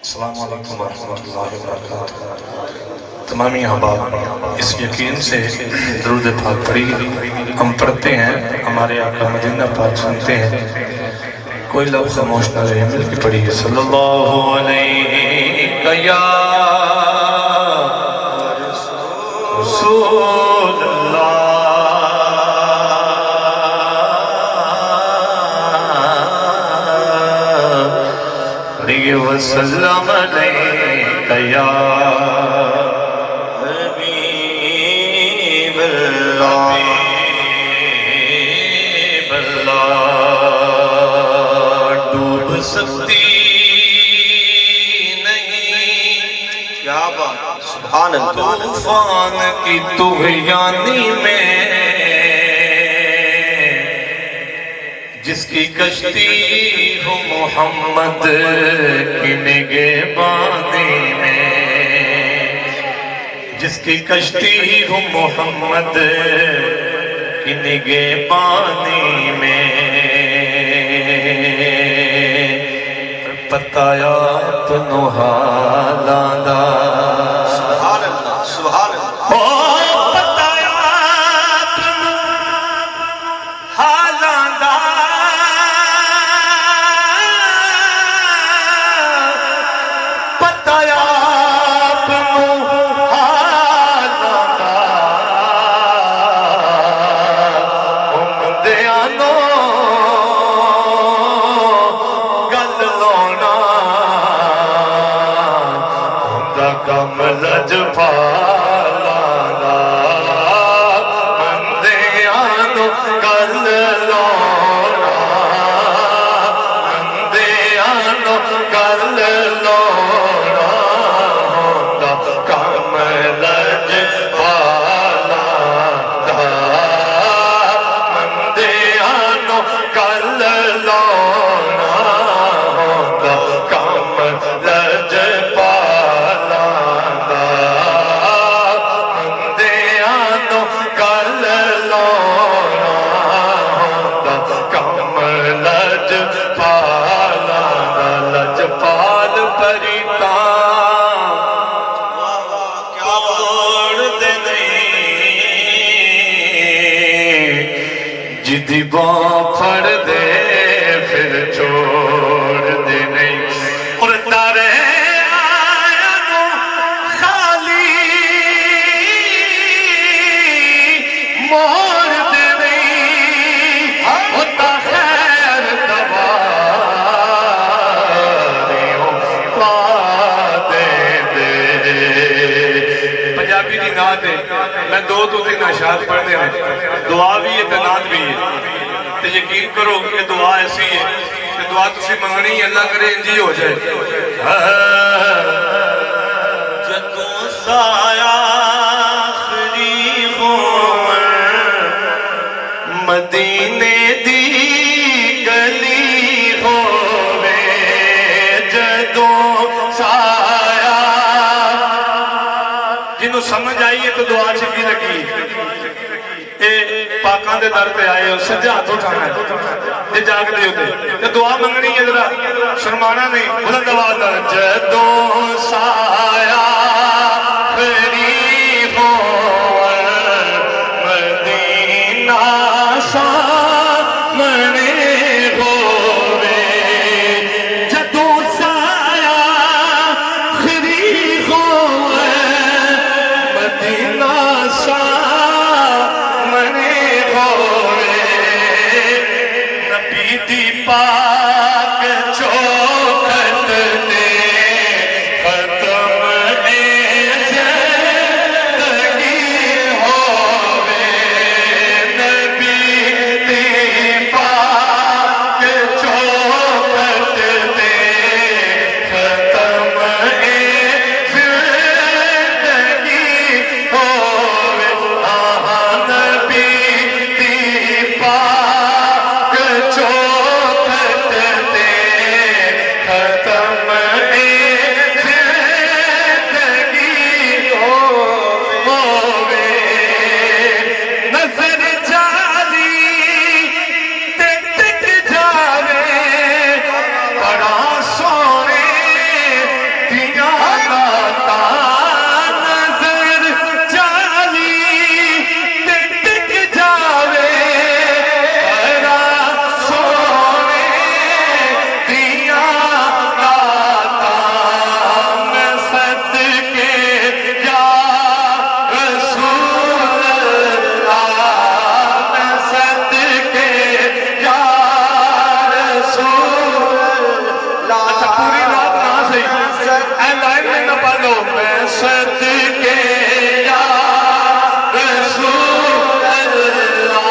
السلام علیکم ورحمۃ اللہ وبرکاتہ۔ تمامی احباب اس یقین سے درود پاک پڑھی ہم پڑھتے ہیں، ہمارے آقا مدینہ پاک سنتے ہیں، کوئی لفظ خاموش نہ رہے، مل کے پڑھیے صلی اللہ علیہ یا رسول اللہ وسلم علیک یا حبیب اللہ ڈوب سکتی نہیں کیا بات، سبحان اللہ، طوفان کی طغیانی میں جس کی کشتی ہو محمد کی نگہبانی میں، جس کی کشتی ہو محمد کی نگہبانی میں، پتہ اپنو حالاں دا سبحان اللہ، سبحان اللہ، کم لج پالانا مندیانو کل لونا، مندیانو کل لونا ہوتا کم لج پالانا، مندیانو کل لونا ہوتا کم لج جدی باں پھڑ دے پھر چھوڑ دے نہیں، اور تارے آیا نو خالی موڑ دے نہیں، ہوتا خیر دواری ہو پا دے دے۔ پنجابی دی نعت ہے، میں دو تین اشعار پڑھنے ہیں، دعا بھی ہے نعت بھی ہے، تو یقین کرو کہ دعا ایسی ہے کہ دعا تسی منگنی اللہ کرے انجی ہو جائے۔ جدوں سایہ آخری ہوئے مدینے دی گلی ہوئے، جدوں سایہ جنہوں سمجھ آئیے تو دعا چکی لگی، پاکاں دے در پہ آئے ہو، سجا ہاتھ اٹھانا ہے، یہ جاگ دے ہوتے، تو دعا منگنی ہے ذرا، شرمانا نہیں، بلند آواز نہ جدوں سایہ آخری ہوئے مدینہ سامنے ہوئے، جدوں سایہ آخری ہوئے مدینہ سامنے پاک چوکھٹ دے لائن میں نہ پڑھو میں صدقے یا رسول اللہ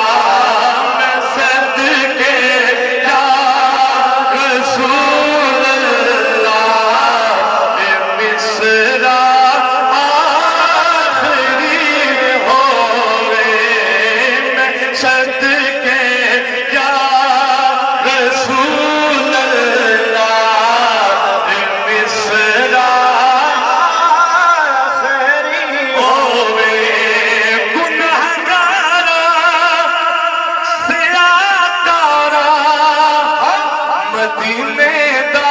میں صدقے یا رسول اللہ مصرا آخری ہوئے میں صدقے یا رسول اللہ مصرا آخری ہوئے گنہگارا سیاکارا مدینے دا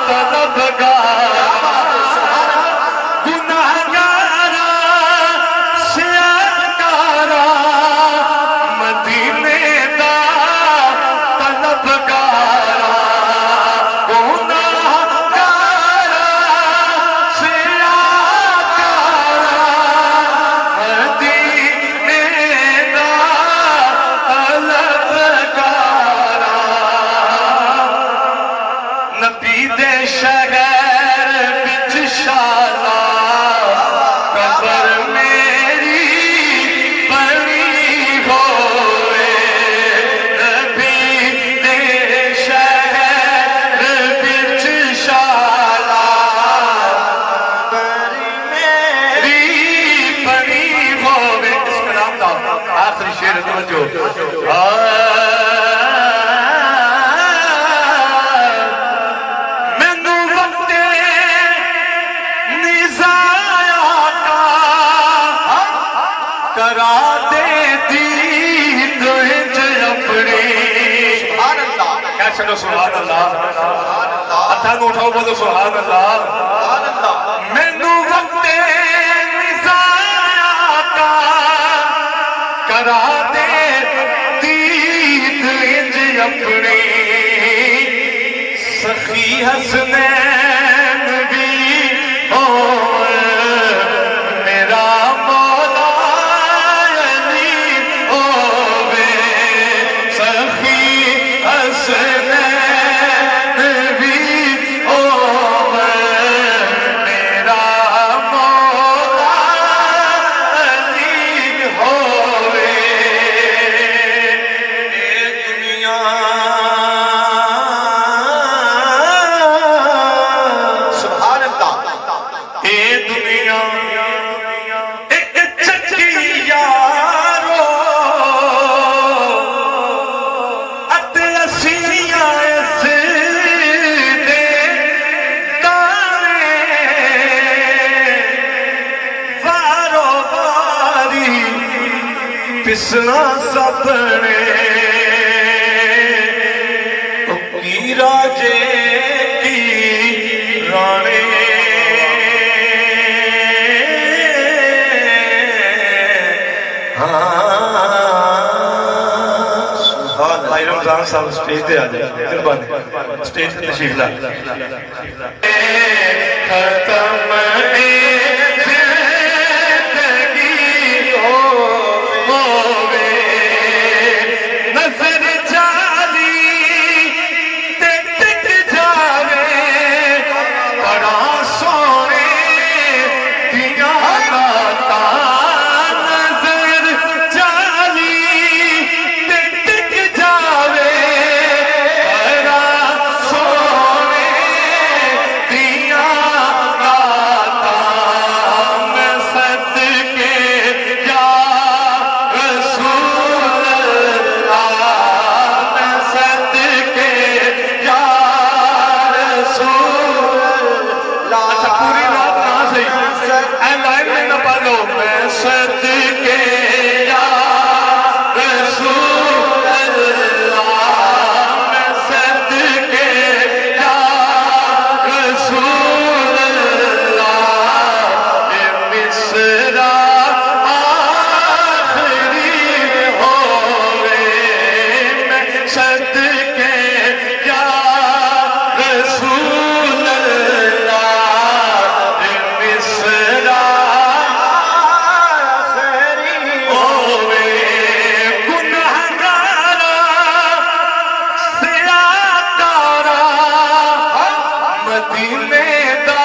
طلبگار گنہگارا سیاکارا مدینے دا طلبگارا گنہگارا سیاکارا مدینے دا طلبگارا نبی دے شہر وچ شالا قبر میری بنی ہوئے نبی دے شہر وچ شالا قبر میری بنی ہوئے اس کا نام تھا آخری شعر توجہ مینوں وقت نزایا کا کرا دے دید انج اپنی سبحان اللہ کیا چلو سبحان اللہ ہتھاں نوں اٹھاؤ بولو سبحان اللہ سبحان اللہ مینوں وقت نزایا کا کرا دے دید انج اپنی سخی حسنین بھی ہوئے میرا مولا علی ہوئے سخی حسنین بھی ہوئے میرا مولا علی ہوئے اے دنیا سبحان اللہ اے دنیا ایک چکی یارو اتے اسیاں اس دے تانے وارو واری پسنا سپنے کی راجے کی رانے سبحان بھائی رمضان صاحب سٹیج دے آ جائے مہربانی سٹیج تے تشریف لا ختم زندگی ہووے نظر جالی تے ٹک جاوے بڑا سونے دیاں راتاں نظر جالی تے ٹک جاوے بڑا سونے دیاں راتاں میں صدقے یا رسول اللہ میں صدقے یا رسول اللہ اچھا پوری رات کہاں سے اے لائن میں نہ پڑھو میں صدقے یا رسول اللہ میں صدقے یا رسول اللہ مصرا آخری ہوئے میں صدقے یا رسول اللہ مصرا آخری ہوئے گنہگارا سیاکارا مدینے دا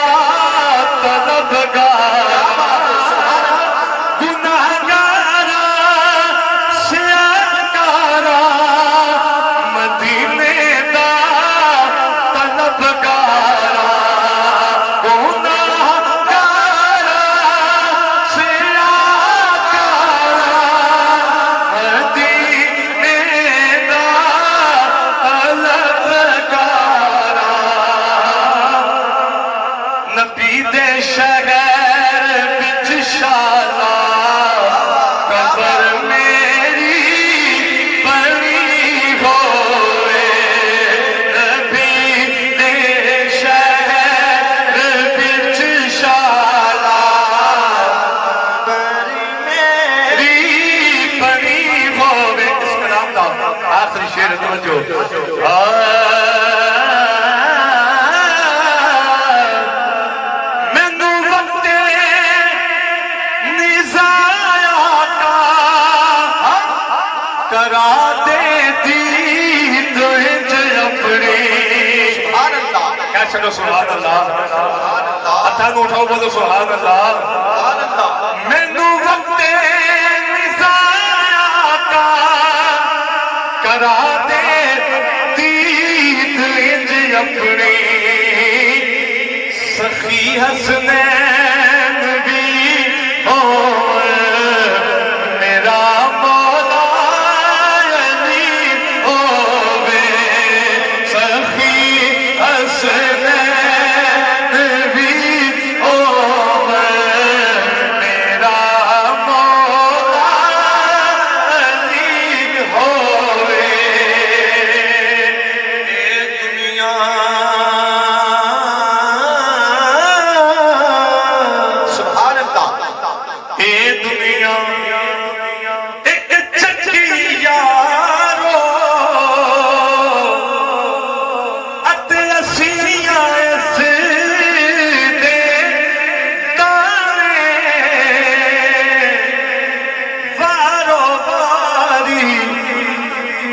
شہر بچ شالا قبر میری بنی ہوئے نبی دے شہر بچ شالا میری بنی ہوئے اس کا نام تھا آخری شعر توجہ کرا دے دی تو انج اپنی سبحان اللہ کیا چلو سبحان اللہ اتھا کو اٹھاؤ بولو سبحان اللہ سبحان اللہ مینو وقت نزایا کا کرا دے دی تو انج اپنی سخی حسنین بھی ہوئے میرا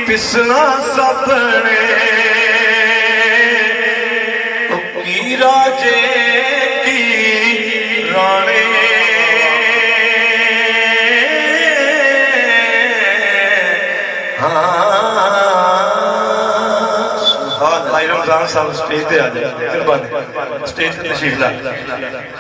پسنا سپنے کی راجے کی رانے بھائی رمضان صاحب سٹیج پہ آ جائے سٹیج پہ تشریف لائے